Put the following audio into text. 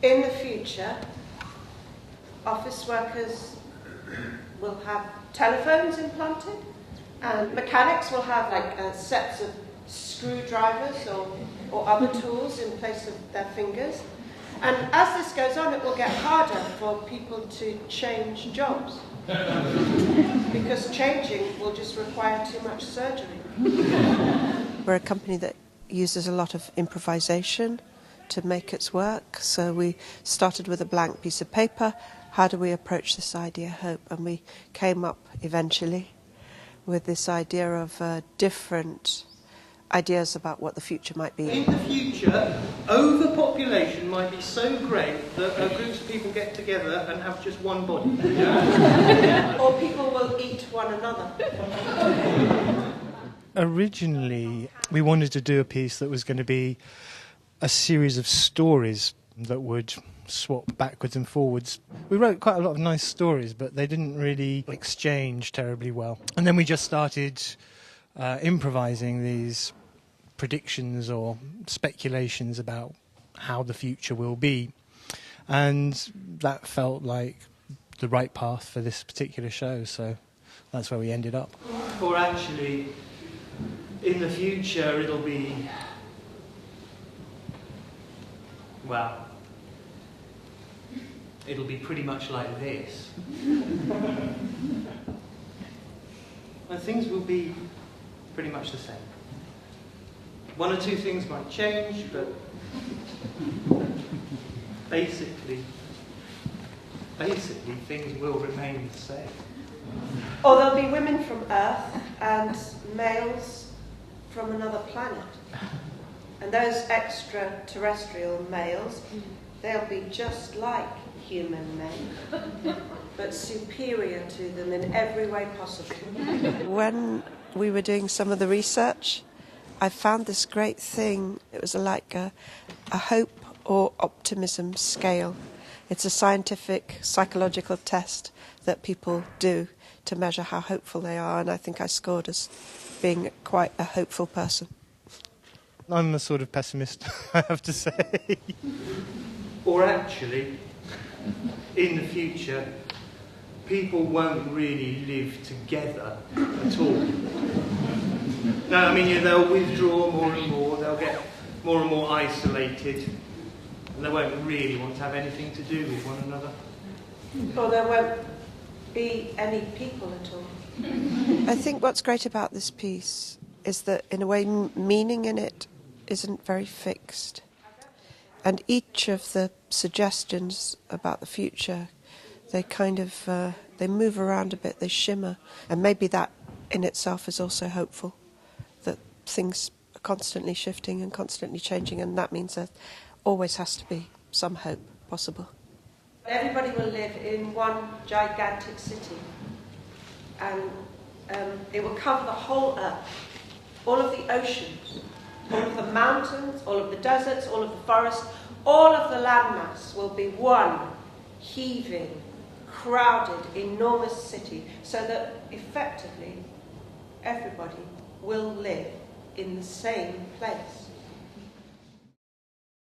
In the future, office workers will have telephones implanted, and mechanics will have sets of screwdrivers or other tools in place of their fingers. And as this goes on, it will get harder for people to change jobs because changing will just require too much surgery. We're a company that uses a lot of improvisation to make its work. So we started with a blank piece of paper. How do we approach this idea, hope? And we came up eventually with this idea of different ideas about what the future might be. In the future, overpopulation might be so great that groups of people get together and have just one body. Or people will eat one another. Originally, we wanted to do a piece that was going to be a series of stories that would swap backwards and forwards. We wrote quite a lot of nice stories, but they didn't really exchange terribly well. And then we just started improvising these predictions or speculations about how the future will be. And that felt like the right path for this particular show, so that's where we ended up. Or actually, in the future, it'll be, well, it'll be pretty much like this. And things will be pretty much the same. One or two things might change, but basically things will remain the same. Or there'll be women from Earth and males from another planet. And those extraterrestrial males, they'll be just like human men, but superior to them in every way possible. When we were doing some of the research, I found this great thing. It was like a hope or optimism scale. It's a scientific, psychological test that people do to measure how hopeful they are, and I think I scored as being quite a hopeful person. I'm a sort of pessimist, I have to say. Or actually, in the future, people won't really live together at all. No, I mean, they'll withdraw more and more, they'll get more and more isolated, and they won't really want to have anything to do with one another. Or there won't be any people at all. I think what's great about this piece is that, in a way, meaning in it isn't very fixed. And each of the suggestions about the future, they kind of, they move around a bit, they shimmer. And maybe that in itself is also hopeful, that things are constantly shifting and constantly changing, and that means there always has to be some hope possible. Everybody will live in one gigantic city, and it will cover the whole Earth, all of the oceans, all of the mountains, all of the deserts, all of the forests, all of the landmass will be one heaving, crowded, enormous city, so that effectively everybody will live in the same place.